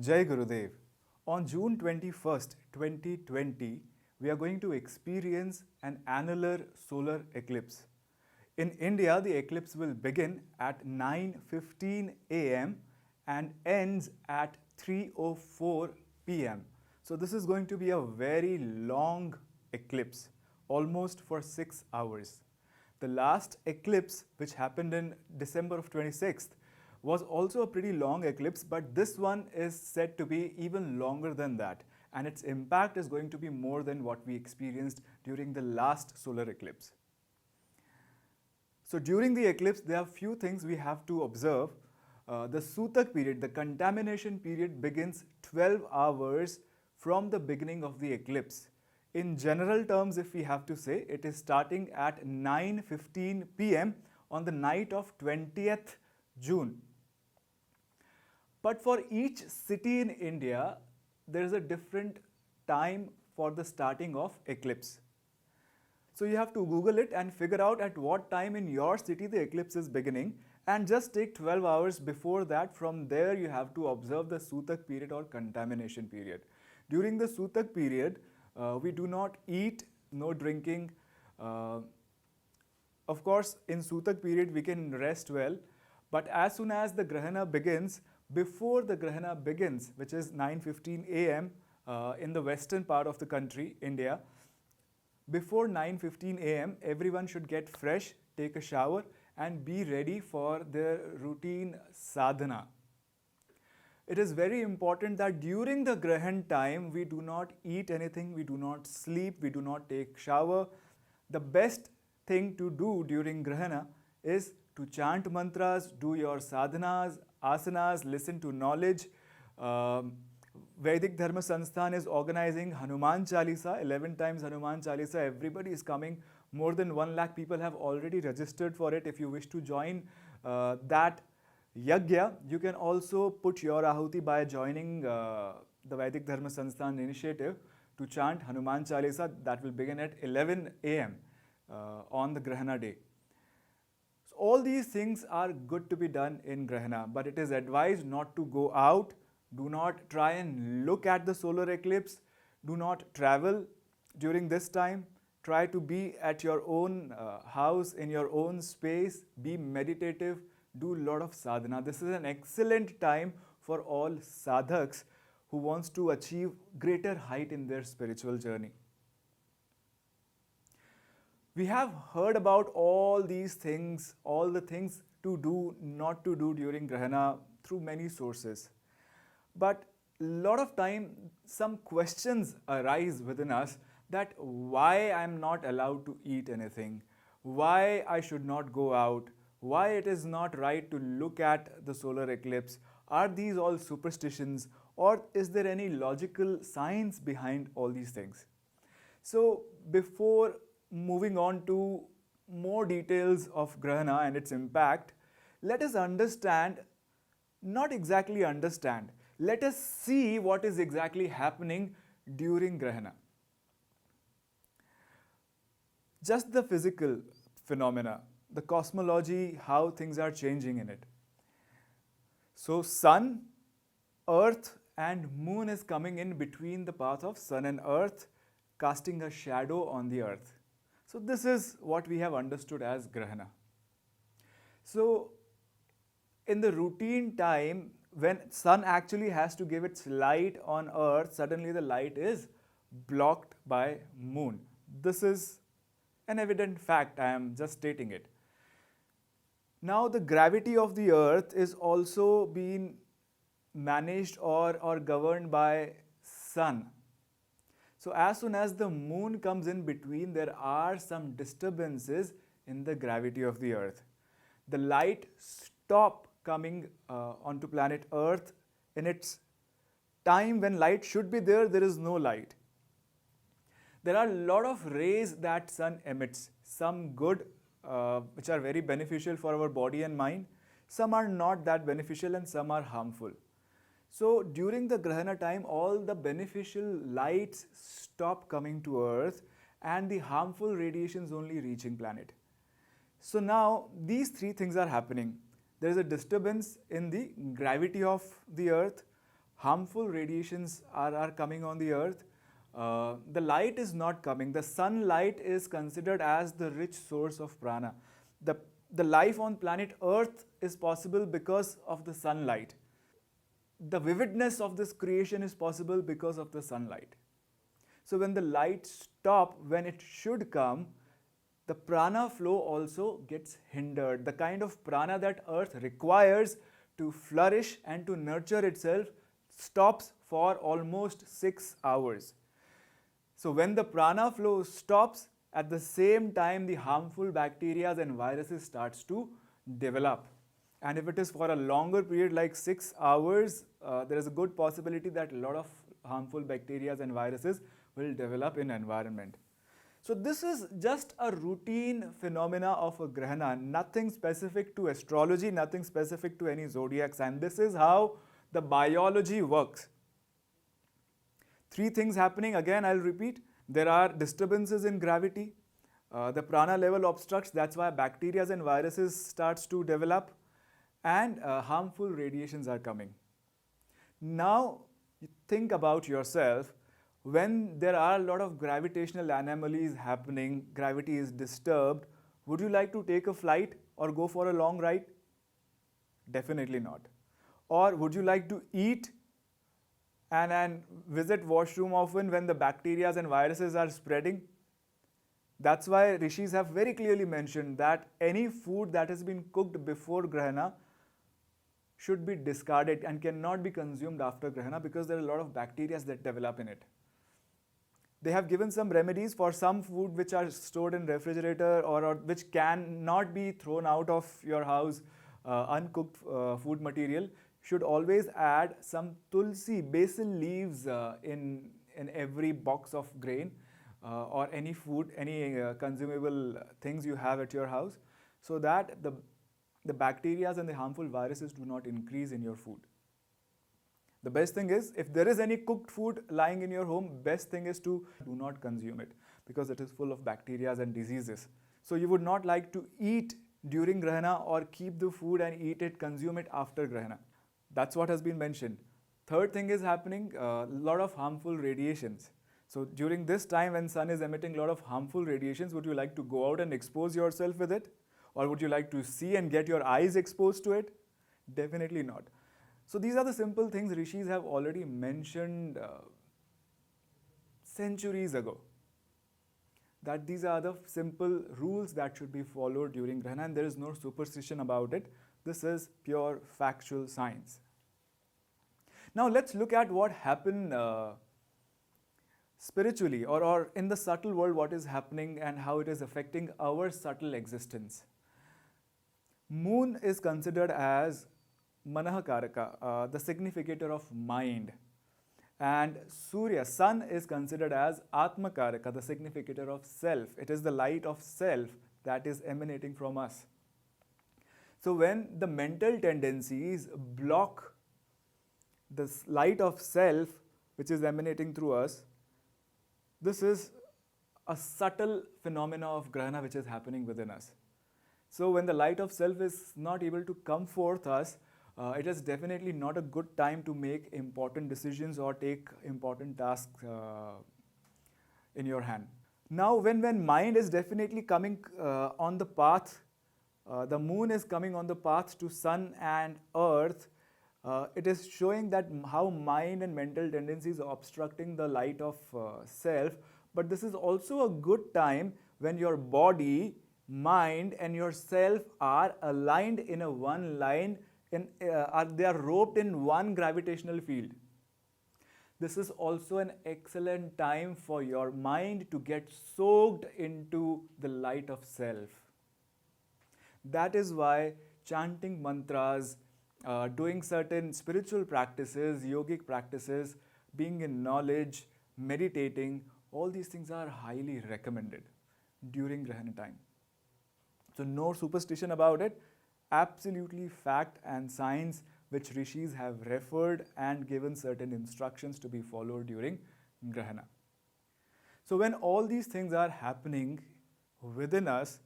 Jai Gurudev. On June 21st, 2020, we are going to experience an annular solar eclipse. In India, the eclipse will begin at 9:15 a.m. and ends at 3:04 p.m. So this is going to be a very long eclipse, almost for 6 hours. The last eclipse, which happened in December of 26th, was also a pretty long eclipse, but this one is said to be even longer than that, and its impact is going to be more than what we experienced during the last solar eclipse. So during the eclipse, there are few things we have to observe. The Sutak period, the contamination period, begins 12 hours from the beginning of the eclipse. In general terms, if we have to say, it is starting at 9:15 p.m. on the night of 20th June. But for each city in India, there is a different time for the starting of eclipse. So you have to Google it and figure out at what time in your city the eclipse is beginning, and just take 12 hours before that. From there you have to observe the Sutak period or contamination period. During the Sutak period, we do not eat, no drinking. Of course, in Sutak period we can rest well, but as soon as the Grahana begins, before the Grahana begins, which is 9:15 a.m. In the western part of the country, India, before 9:15 a.m., everyone should get fresh, take a shower, and be ready for their routine sadhana. It is very important that during the Grahan time, we do not eat anything, we do not sleep, we do not take shower. The best thing to do during Grahana is to chant mantras, do your sadhanas, asanas, listen to knowledge. Vedic Dharma Sansthan is organizing Hanuman Chalisa, 11 times Hanuman Chalisa. Everybody is coming. More than 1 lakh people have already registered for it. If you wish to join that yagya, you can also put your ahuti by joining the Vedic Dharma Sansthan initiative to chant Hanuman Chalisa. That will begin at 11 a.m. On the Grahana day. So all these things are good to be done in Grahana, but it is advised not to go out. Do not try and look at the solar eclipse. Do not travel during this time. Try to be at your own house, in your own space. Be meditative. Do a lot of sadhana. This is an excellent time for all sadhaks who wants to achieve greater height in their spiritual journey. We have heard about all these things, all the things to do, not to do during Grahana through many sources. But a lot of time, some questions arise within us that why I am not allowed to eat anything, why I should not go out, why it is not right to look at the solar eclipse. Are these all superstitions, or is there any logical science behind all these things? So before moving on to more details of Grahana and its impact, let us understand, not exactly understand, let us see what is exactly happening during Grahana. Just the physical phenomena, the cosmology, how things are changing in it. So sun, earth and moon is coming in between the path of sun and earth, casting a shadow on the earth. So this is what we have understood as Grahana. So in the routine time, when sun actually has to give its light on earth, suddenly the light is blocked by moon. This is an evident fact, I am just stating it. Now the gravity of the earth is also being managed or governed by sun. So as soon as the moon comes in between, there are some disturbances in the gravity of the earth. The light stops coming onto planet Earth. In its time when light should be there, there is no light. There are a lot of rays that sun emits, some good, which are very beneficial for our body and mind, some are not that beneficial and some are harmful. So during the Grahana time, all the beneficial lights stop coming to Earth and the harmful radiations only reaching planet. So now these three things are happening. There is a disturbance in the gravity of the Earth. harmful radiations are coming on the earth, the light is not coming. The sunlight is considered as the rich source of prana. The, the life on planet Earth is possible because of the sunlight. The vividness of this creation is possible because of the sunlight. So when the light stops when it should come, the prana flow also gets hindered. The kind of prana that earth requires to flourish and to nurture itself stops for almost 6 hours. So when the prana flow stops, at the same time the harmful bacteria and viruses starts to develop. And if it is for a longer period like 6 hours, there is a good possibility that a lot of harmful bacteria and viruses will develop in environment. So this is just a routine phenomena of a grahana, nothing specific to astrology, nothing specific to any zodiac sign. This is how the biology works. Three things happening, again I'll repeat. There are disturbances in gravity, the prana level obstructs, that's why bacteria and viruses starts to develop, and harmful radiations are coming. Now you think about yourself, when there are a lot of gravitational anomalies happening, gravity is disturbed, would you like to take a flight or go for a long ride? Definitely not. Or would you like to eat and visit washroom often when the bacteria and viruses are spreading? That's why rishis have very clearly mentioned that any food that has been cooked before grahana should be discarded and cannot be consumed after grahana because there are a lot of bacteria that develop in it. They have given some remedies for some food which are stored in refrigerator or which cannot be thrown out of your house, uncooked food material. Should always add some tulsi, basil leaves in every box of grain or any food, any consumable things you have at your house, so that the bacteria and the harmful viruses do not increase in your food. The best thing is, if there is any cooked food lying in your home, best thing is to do not consume it because it is full of bacteria and diseases. So you would not like to eat during grahana or keep the food and eat it, consume it after grahana. That's what has been mentioned. Third thing is happening, a lot of harmful radiations. So during this time when sun is emitting a lot of harmful radiations, would you like to go out and expose yourself with it? Or would you like to see and get your eyes exposed to it? Definitely not. So these are the simple things rishis have already mentioned centuries ago. That these are the simple rules that should be followed during grahana, and there is no superstition about it. This is pure factual science. Now let's look at what happened spiritually or in the subtle world, what is happening and how it is affecting our subtle existence. Moon is considered as Manahakaraka, the significator of mind. And Surya, sun, is considered as Atmakaraka, the significator of self. It is the light of self that is emanating from us. So when the mental tendencies block this light of self which is emanating through us, this is a subtle phenomena of grahana which is happening within us. So when the light of self is not able to come forth us, it is definitely not a good time to make important decisions or take important tasks in your hand. Now when mind is definitely coming on the path, the moon is coming on the path to sun and earth, it is showing that how mind and mental tendencies are obstructing the light of self. But this is also a good time when your body, mind and yourself are aligned in a one line, they are roped in one gravitational field. This is also an excellent time for your mind to get soaked into the light of self. That is why chanting mantras, doing certain spiritual practices, yogic practices, being in knowledge, meditating, all these things are highly recommended during grahana time. So no superstition about it, absolutely fact and science which rishis have referred and given certain instructions to be followed during grahana. So when all these things are happening within us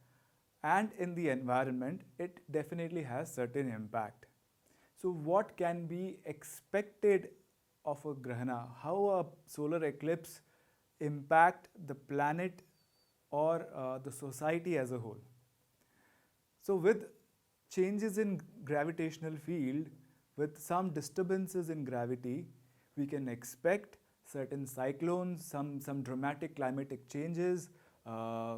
and in the environment, it definitely has certain impact. So what can be expected of a grahana, how a solar eclipse impact the planet or the society as a whole. So with changes in gravitational field, with some disturbances in gravity, we can expect certain cyclones, some dramatic climatic changes, uh,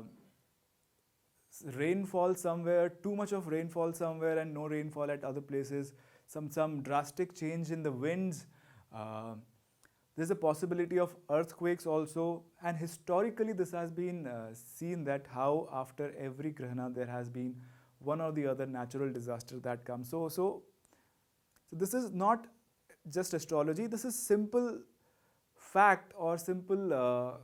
rainfall somewhere, too much of rainfall somewhere and no rainfall at other places, some drastic change in the winds. Uh, there's a possibility of earthquakes also, and historically this has been seen that how after every grahana there has been one or the other natural disaster that comes. So this is not just astrology, this is simple fact or simple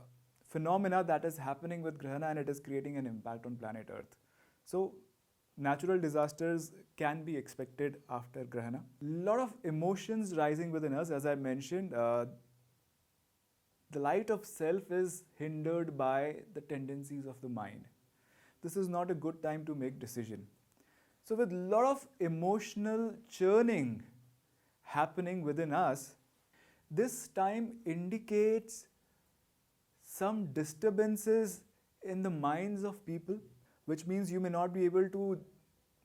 phenomena that is happening with grahana and it is creating an impact on planet Earth. So natural disasters can be expected after grahana. Lot of emotions rising within us, as I mentioned. The light of self is hindered by the tendencies of the mind. This is not a good time to make decision. So with lot of emotional churning happening within us, this time indicates some disturbances in the minds of people, which means you may not be able to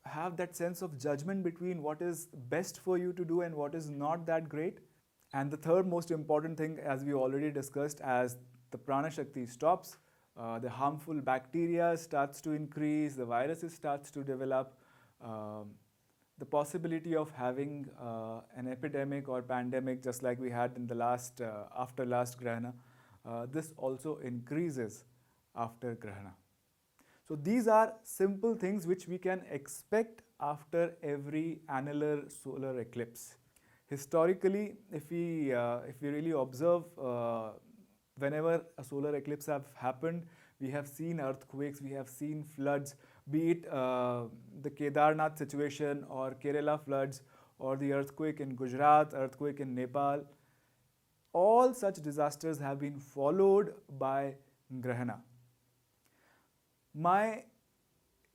have that sense of judgment between what is best for you to do and what is not that great. And the third most important thing, as we already discussed, as the prana shakti stops, the harmful bacteria starts to increase, the viruses starts to develop, the possibility of having an epidemic or pandemic just like we had in the last after last grahana, this also increases after grahana. So these are simple things which we can expect after every annular solar eclipse. Historically, if we really observe, whenever a solar eclipse have happened, we have seen earthquakes, we have seen floods, be it the Kedarnath situation or Kerala floods or the earthquake in Gujarat, earthquake in Nepal. All such disasters have been followed by grahana. My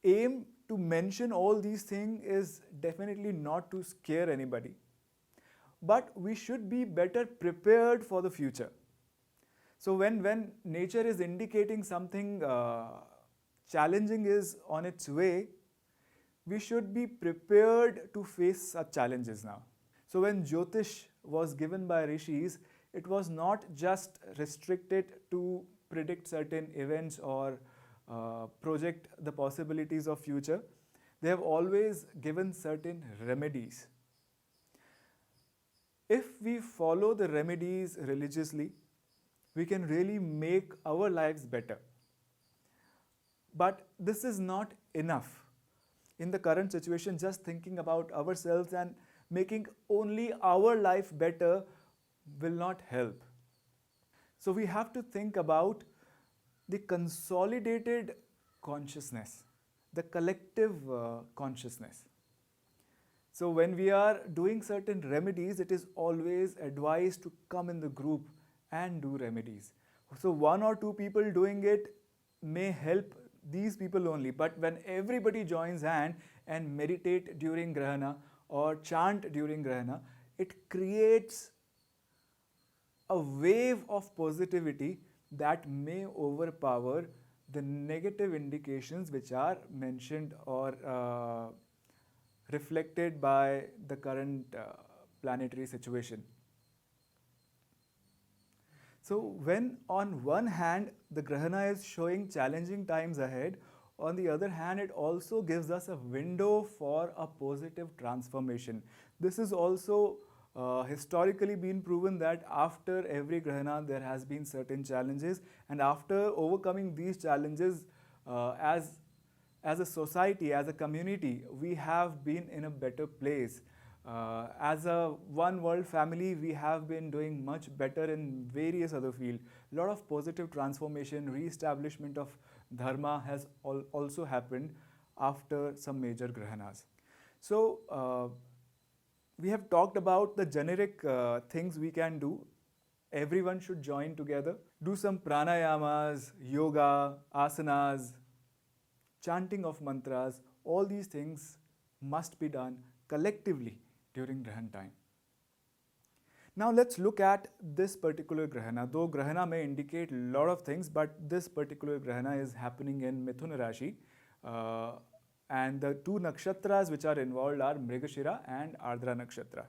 aim to mention all these things is definitely not to scare anybody, but we should be better prepared for the future. So when nature is indicating something challenging is on its way, we should be prepared to face such challenges now. So when Jyotish was given by rishis, it was not just restricted to predict certain events or project the possibilities of future. They have always given certain remedies. If we follow the remedies religiously, we can really make our lives better. But this is not enough. In the current situation, just thinking about ourselves and making only our life better will not help. So we have to think about the consolidated consciousness, the collective consciousness. So when we are doing certain remedies, it is always advised to come in the group and do remedies. So one or two people doing it may help these people only, but when everybody joins hand and meditate during grahana or chant during grahana, it creates a wave of positivity that may overpower the negative indications which are mentioned or reflected by the current planetary situation. So when on one hand the grahana is showing challenging times ahead, on the other hand it also gives us a window for a positive transformation. This is also historically been proven that after every grahana there has been certain challenges, and after overcoming these challenges, as a society, as a community, we have been in a better place. As a one world family, we have been doing much better in various other fields. A lot of positive transformation, re-establishment of dharma has also happened after some major grahanas. So we have talked about the generic things we can do. Everyone should join together, do some pranayamas, yoga, asanas, chanting of mantras. All these things must be done collectively during Grahan time. Now let's look at this particular grahana. Though grahana may indicate a lot of things, but this particular grahana is happening in Mithun Rashi. Uh, and the two nakshatras which are involved are Mrigashira and Ardra nakshatra.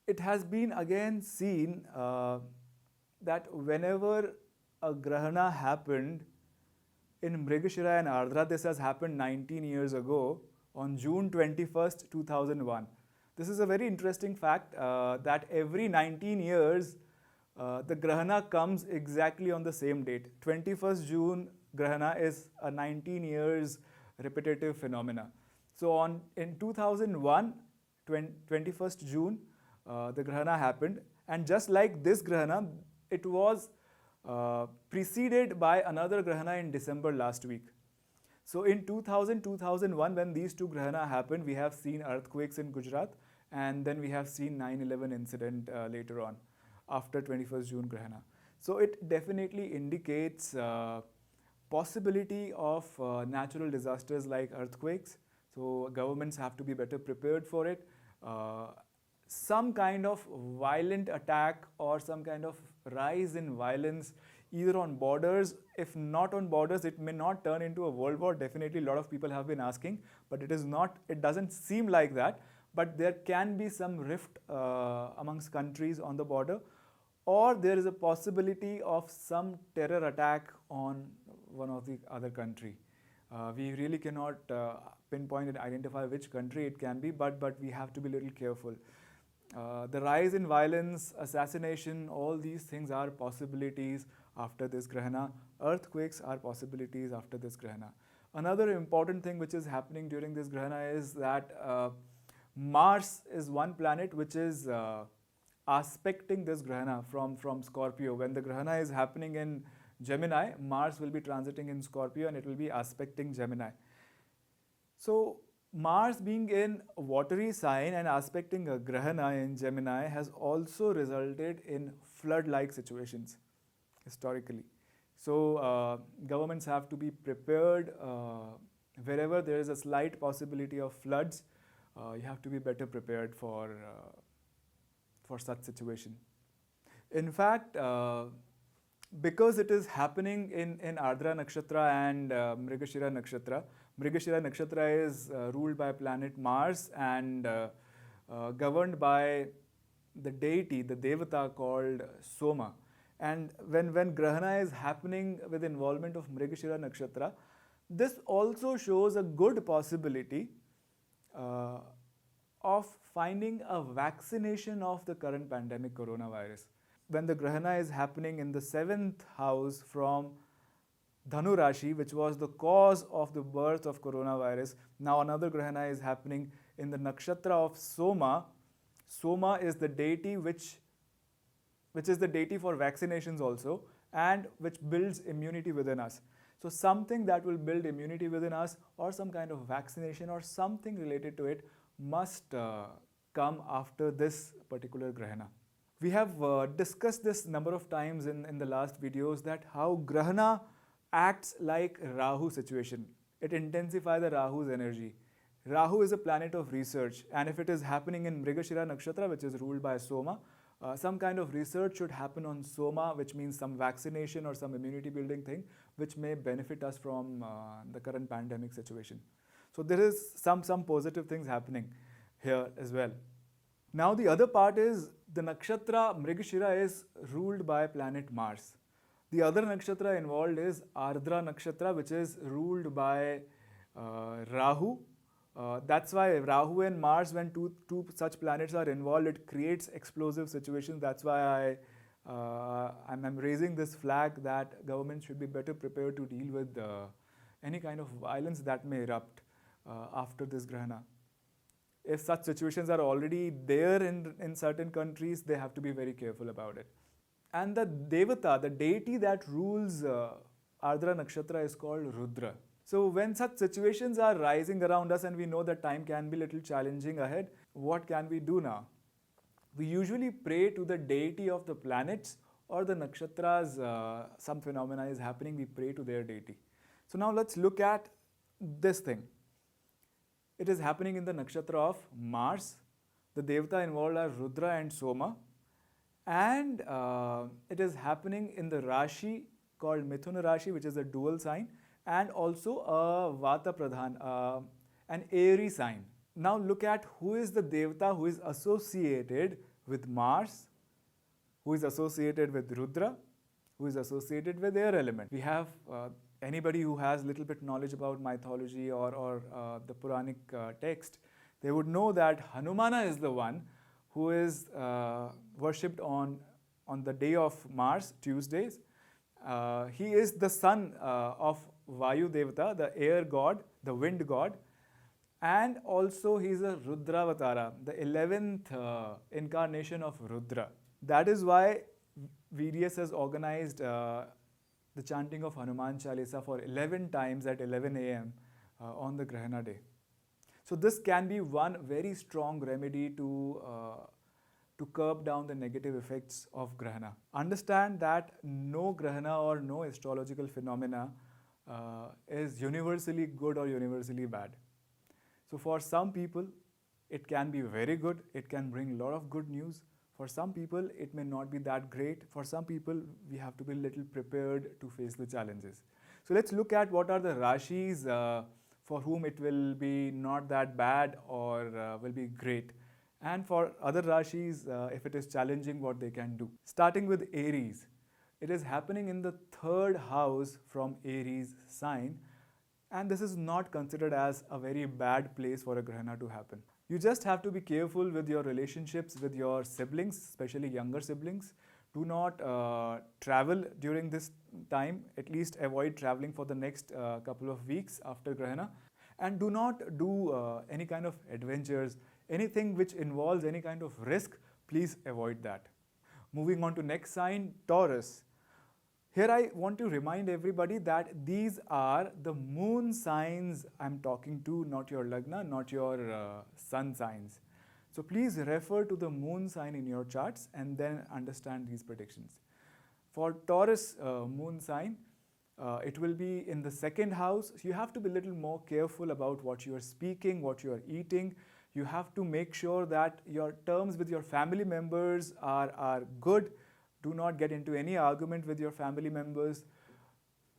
It has been again seen that whenever a grahana happened in Mrigashira and Ardra, this has happened 19 years ago on June 21st, 2001. This is a very interesting fact that every 19 years the Grahana comes exactly on the same date. 21st June Grahana is a 19 years repetitive phenomena. So in 2001, 21st June, the Grahana happened, and just like this Grahana, it was preceded by another Grahana in December last week. So in 2001, when these two Grahana happened, we have seen earthquakes in Gujarat, and then we have seen 9/11 incident later on, after 21st June Grahana. So it definitely indicates possibility of natural disasters like earthquakes. So governments have to be better prepared for it. Some kind of violent attack or some kind of rise in violence either on borders. If not on borders, it may not turn into a world war. Definitely a lot of people have been asking, but it is not, it doesn't seem like that. But there can be some rift amongst countries on the border, or there is a possibility of some terror attack on one of the other country. We really cannot pinpoint and identify which country it can be, but we have to be a little careful. The rise in violence, assassination, all these things are possibilities after this Grahana. Earthquakes are possibilities after this Grahana. Another important thing which is happening during this Grahana is that Mars is one planet which is aspecting this Grahana from Scorpio. When the Grahana is happening in Gemini, Mars will be transiting in Scorpio and it will be aspecting Gemini. So Mars being in a watery sign and aspecting a Grahana in Gemini has also resulted in flood-like situations historically. So governments have to be prepared wherever there is a slight possibility of floods. You have to be better prepared for such situation. In fact, because it is happening in Ardra Nakshatra and Mrigashira Nakshatra. Mrigashira Nakshatra is ruled by planet Mars and governed by the deity, the Devata called Soma. And when Grahana is happening with involvement of Mrigashira Nakshatra, this also shows a good possibility of finding a vaccination of the current pandemic coronavirus. When the Grahana is happening in the 7th house from Dhanu Rashi, which was the cause of the birth of coronavirus, now another Grahana is happening in the nakshatra of Soma. Soma is the deity which is the deity for vaccinations also, and which builds immunity within us. So something that will build immunity within us, or some kind of vaccination or something related to it, must come after this particular Grahana. We have discussed this number of times in the last videos, that how Grahana acts like Rahu situation. It intensifies the Rahu's energy. Rahu is a planet of research, and if it is happening in Mrigashira Nakshatra, which is ruled by Soma, some kind of research should happen on Soma, which means some vaccination or some immunity building thing, which may benefit us from the current pandemic situation. So there is some positive things happening here as well. Now the other part is the nakshatra Mrigashira is ruled by planet Mars. The other nakshatra involved is Ardra nakshatra, which is ruled by Rahu. That's why Rahu and Mars, when two such planets are involved, it creates explosive situations. That's why I'm raising this flag that government should be better prepared to deal with any kind of violence that may erupt after this Grahana. If such situations are already there in certain countries, they have to be very careful about it. And the Devata, the deity that rules Ardra Nakshatra, is called Rudra. So when such situations are rising around us and we know that time can be a little challenging ahead, what can we do now? We usually pray to the deity of the planets or the nakshatras. Some phenomena is happening, we pray to their deity. So now let's look at this thing. It is happening in the nakshatra of Mars. The Devata involved are Rudra and Soma. And it is happening in the Rashi called Mithuna Rashi, which is a dual sign, and also a Vata Pradhan, an airy sign. Now look at who is the Devata who is associated with Mars, who is associated with Rudra, who is associated with air element. We have anybody who has little bit knowledge about mythology or the Puranic text, they would know that Hanumana is the one who is worshipped on the day of Mars, Tuesdays. He is the son of Vayu Devata, the air god, the wind god, and also he is a Rudravatara, the 11th incarnation of Rudra. That is why VDS has organized the chanting of Hanuman Chalisa for 11 times at 11 a.m. On the Grahana day. So this can be one very strong remedy to curb down the negative effects of Grahana. Understand that no Grahana or no astrological phenomena is universally good or universally bad. So for some people, it can be very good. It can bring a lot of good news. For some people, it may not be that great. For some people, we have to be a little prepared to face the challenges. So let's look at what are the Rashis for whom it will be not that bad or will be great. And for other Rashis, if it is challenging, what they can do. Starting with Aries. It is happening in the 3rd house from Aries sign. And this is not considered as a very bad place for a Grahana to happen. You just have to be careful with your relationships with your siblings, especially younger siblings. Do not travel during this time, at least avoid traveling for the next couple of weeks after Grahana. And do not do any kind of adventures, anything which involves any kind of risk, please avoid that. Moving on to next sign, Taurus. Here I want to remind everybody that these are the moon signs I'm talking to, not your Lagna, not your sun signs. So please refer to the moon sign in your charts and then understand these predictions. For Taurus moon sign, it will be in the 2nd house. So you have to be a little more careful about what you are speaking, what you are eating. You have to make sure that your terms with your family members are good. Do not get into any argument with your family members.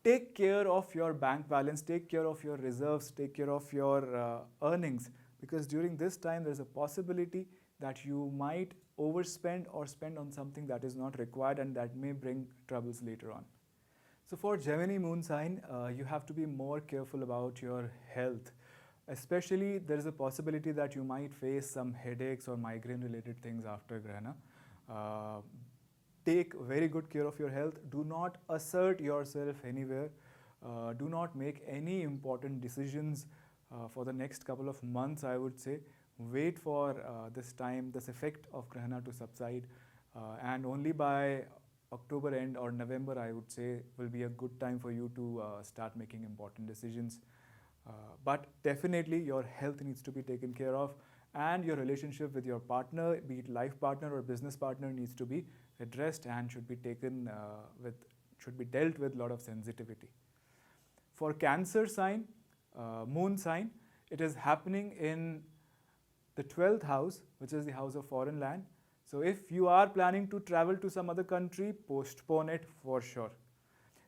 Take care of your bank balance, take care of your reserves, take care of your earnings, because during this time there's a possibility that you might overspend or spend on something that is not required and that may bring troubles later on. So for Gemini moon sign, you have to be more careful about your health. Especially there is a possibility that you might face some headaches or migraine related things after Grahana. Take very good care of your health. Do not assert yourself anywhere. Do not make any important decisions for the next couple of months, I would say. Wait for this time, this effect of Grahana to subside. And only by October end or November, I would say, will be a good time for you to start making important decisions. But definitely your health needs to be taken care of, and your relationship with your partner, be it life partner or business partner, needs to be addressed and should be taken should be dealt with a lot of sensitivity. For Cancer sign, moon sign, it is happening in the 12th house, which is the house of foreign land. So if you are planning to travel to some other country, postpone it for sure.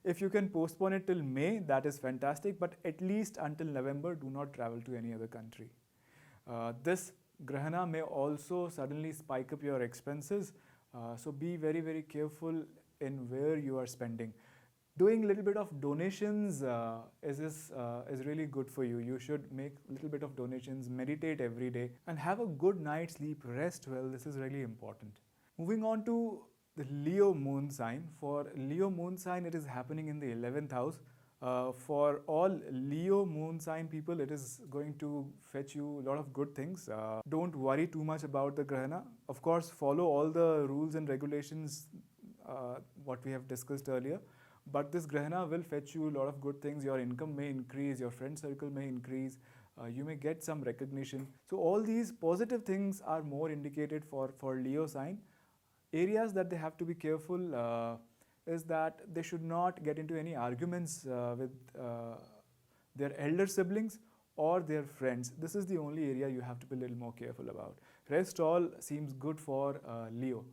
If you can postpone it till May, that is fantastic, but at least until November, do not travel to any other country. This Grahana may also suddenly spike up your expenses, so be very, very careful in where you are spending. Doing a little bit of donations is really good for you. You should make a little bit of donations, meditate every day, and have a good night's sleep, rest well. This is really important. Moving on to the Leo moon sign. For Leo moon sign, it is happening in the 11th house. For all Leo moon sign people, it is going to fetch you a lot of good things. Don't worry too much about the Grahana. Of course, follow all the rules and regulations what we have discussed earlier. But this Grahana will fetch you a lot of good things. Your income may increase, your friend circle may increase, you may get some recognition. So all these positive things are more indicated for Leo sign. Areas that they have to be careful is that they should not get into any arguments with their elder siblings or their friends. This is the only area you have to be a little more careful about. Rest all seems good for Leo.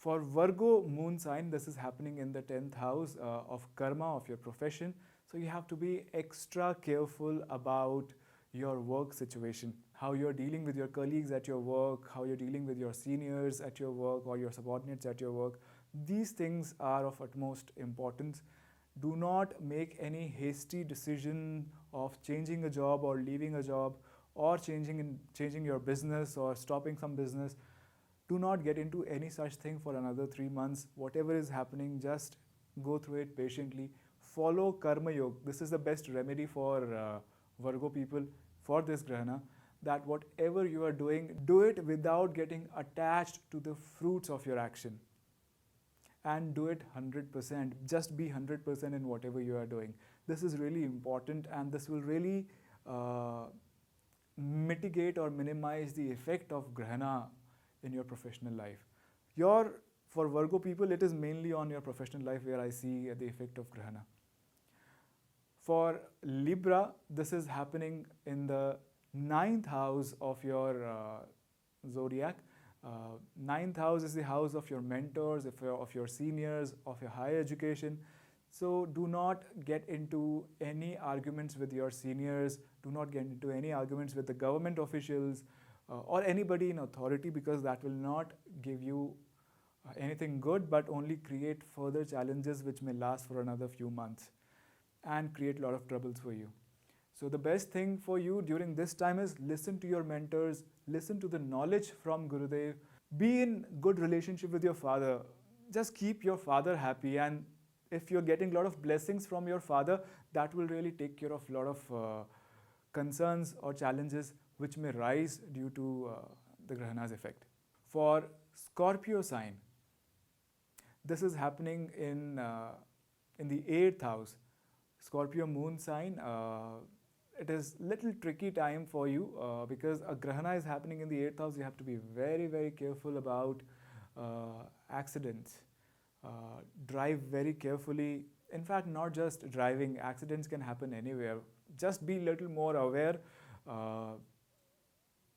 For Virgo moon sign, this is happening in the 10th house of karma, of your profession. So you have to be extra careful about your work situation, how you're dealing with your colleagues at your work, how you're dealing with your seniors at your work or your subordinates at your work. These things are of utmost importance. Do not make any hasty decision of changing a job or leaving a job or changing your business or stopping some business. Do not get into any such thing for another 3 months. Whatever is happening, just go through it patiently. Follow Karma Yoga. This is the best remedy for Virgo people for this Grahana. That whatever you are doing, do it without getting attached to the fruits of your action. And do it 100%. Just be 100% in whatever you are doing. This is really important, and this will really mitigate or minimize the effect of Grahana in your professional life. For Virgo people, it is mainly on your professional life where I see the effect of Grahana. For Libra, this is happening in the 9th house of your zodiac. 9th house is the house of your mentors, of your seniors, of your higher education. So do not get into any arguments with your seniors, do not get into any arguments with the government officials or anybody in authority, because that will not give you anything good but only create further challenges which may last for another few months and create a lot of troubles for you. So the best thing for you during this time is listen to your mentors, listen to the knowledge from Gurudev, be in good relationship with your father. Just keep your father happy, and if you're getting a lot of blessings from your father, that will really take care of a lot of concerns or challenges which may rise due to the Grahana's effect. For Scorpio sign, this is happening in the 8th house. Scorpio moon sign, it is little tricky time for you because a Grahana is happening in the 8th house. You have to be very, very careful about accidents. Drive very carefully. In fact, not just driving, accidents can happen anywhere. Just be a little more aware.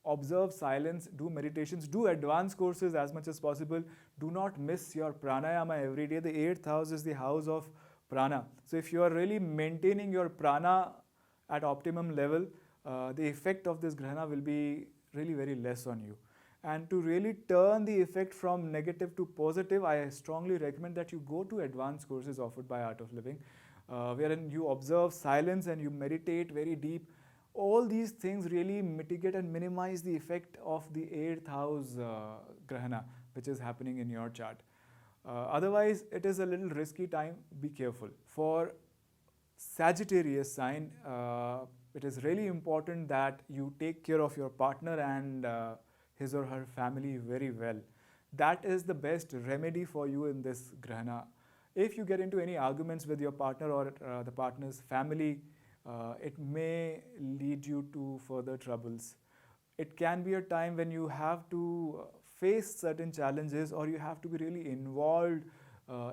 Observe silence, do meditations, do advanced courses as much as possible. Do not miss your pranayama every day. The 8th house is the house of prana. So if you are really maintaining your prana at optimum level, the effect of this Grahana will be really very less on you. And to really turn the effect from negative to positive, I strongly recommend that you go to advanced courses offered by Art of Living, wherein you observe silence and you meditate very deep. All these things really mitigate and minimize the effect of the 8th house Grahana, which is happening in your chart. Otherwise, it is a little risky time. Be careful. For Sagittarius sign, it is really important that you take care of your partner and his or her family very well. That is the best remedy for you in this Grahana. If you get into any arguments with your partner or the partner's family, it may lead you to further troubles. It can be a time when you have to face certain challenges, or you have to be really involved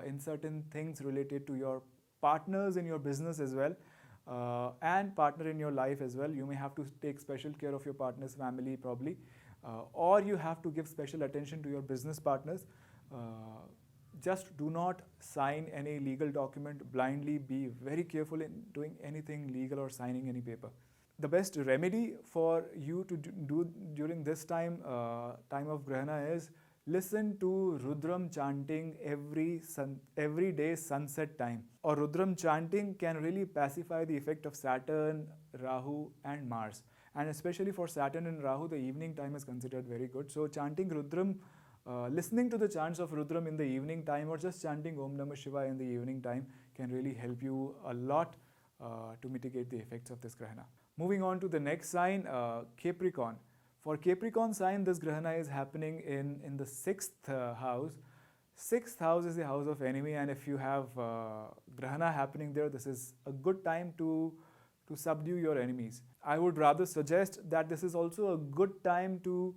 in certain things related to your partners in your business as well, and partner in your life as well. You may have to take special care of your partner's family probably, or you have to give special attention to your business partners. Just do not sign any legal document blindly. Be very careful in doing anything legal or signing any paper. The best remedy for you to do during this time of Grahana is listen to Rudram chanting every day sunset time. Or Rudram chanting can really pacify the effect of Saturn, Rahu and Mars. And especially for Saturn and Rahu, the evening time is considered very good. So chanting Rudram, listening to the chants of Rudram in the evening time, or just chanting Om Namah Shivaya in the evening time can really help you a lot to mitigate the effects of this Grahana. Moving on to the next sign, Capricorn. For Capricorn sign, this Grahana is happening in the 6th house. 6th house is the house of enemy, and if you have Grahana happening there, this is a good time to subdue your enemies. I would rather suggest that this is also a good time to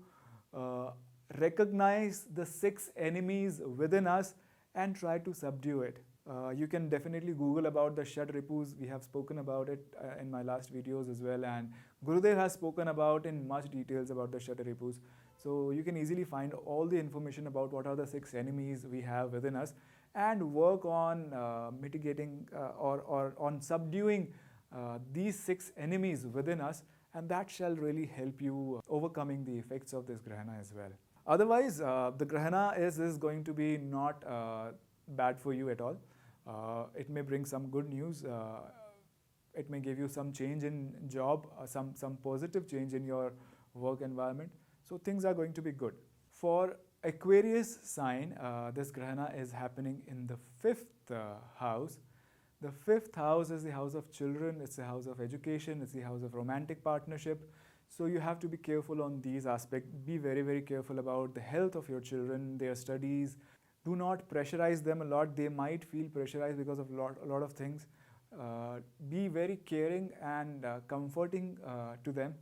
recognize the 6 enemies within us and try to subdue it. You can definitely Google about the Shad Ripus. We have spoken about it in my last videos as well, and Gurudev has spoken about in much details about the Shataripus. So you can easily find all the information about what are the 6 enemies we have within us and work on mitigating or on subduing these 6 enemies within us, and that shall really help you overcoming the effects of this Grahana as well. Otherwise, the Grahana is going to be not bad for you at all. It may bring some good news. It may give you some change in job, some positive change in your work environment. So things are going to be good. For Aquarius sign, this Grahana is happening in the 5th house. The 5th house is the house of children, it's the house of education, it's the house of romantic partnership. So you have to be careful on these aspects. Be very, very careful about the health of your children, their studies. Do not pressurize them a lot. They might feel pressurized because of a lot of things. Be very caring and comforting to them,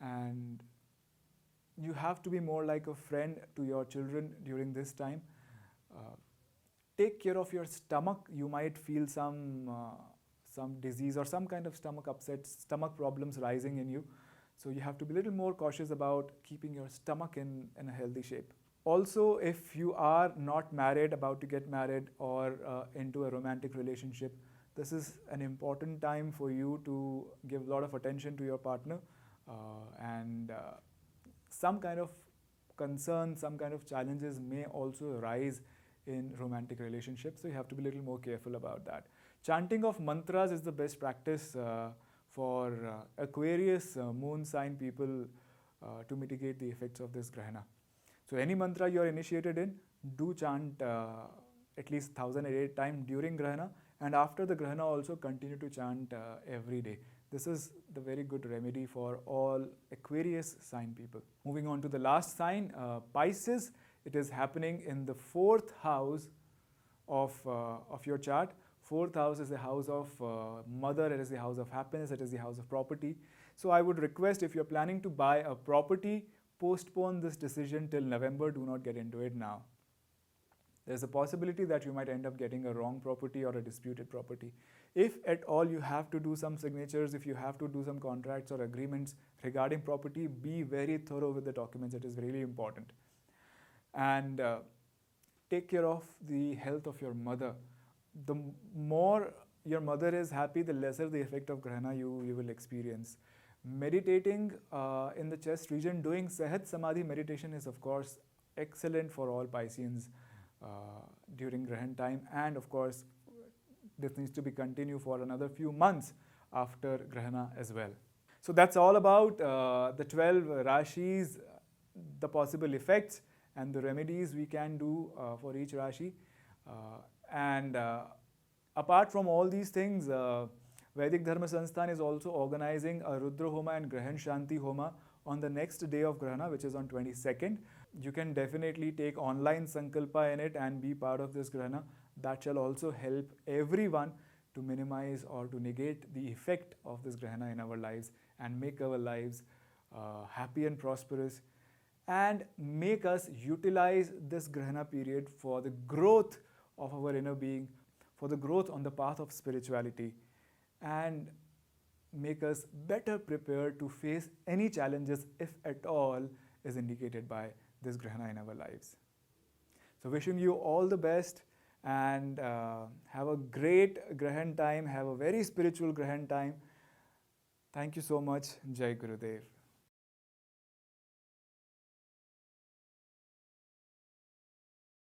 and you have to be more like a friend to your children during this time. Take care of your stomach. You might feel some disease or some kind of stomach upset, stomach problems rising in you. So you have to be a little more cautious about keeping your stomach in a healthy shape. Also, if you are not married, about to get married, or into a romantic relationship, this is an important time for you to give a lot of attention to your partner, and some kind of concern, some kind of challenges may also arise in romantic relationships, so you have to be a little more careful about that. Chanting of mantras is the best practice for Aquarius moon sign people to mitigate the effects of this Grahana. So any mantra you are initiated in, do chant at least 1008 times during Grahana, and after the Grahana also continue to chant every day. This is the very good remedy for all Aquarius sign people. Moving on to the last sign, Pisces. It is happening in the 4th house of your chart. 4th house is the house of mother, it is the house of happiness, it is the house of property. So I would request, if you're planning to buy a property, postpone this decision till November. Do not get into it now. There's a possibility that you might end up getting a wrong property or a disputed property. If at all you have to do some signatures, if you have to do some contracts or agreements regarding property, be very thorough with the documents. It is really important. And take care of the health of your mother. The more your mother is happy, the lesser the effect of Grahana you will experience. Meditating in the chest region, doing Sahat Samadhi meditation is of course excellent for all Pisceans during Grahan time, and of course this needs to be continued for another few months after Grahana as well. So that's all about the 12 Rashis, the possible effects and the remedies we can do for each Rashi. And apart from all these things, Vedic Dharma Sansthan is also organizing a Rudra Homa and Grahan Shanti Homa on the next day of Grahana, which is on 22nd. You can definitely take online Sankalpa in it and be part of this Grahana. That shall also help everyone to minimize or to negate the effect of this Grahana in our lives and make our lives happy and prosperous, and make us utilize this Grahana period for the growth of our inner being, for the growth on the path of spirituality, and make us better prepared to face any challenges, if at all, is indicated by this Grahana in our lives. So wishing you all the best, and have a great Grahan time, have a very spiritual Grahan time. Thank you so much. Jai Gurudev.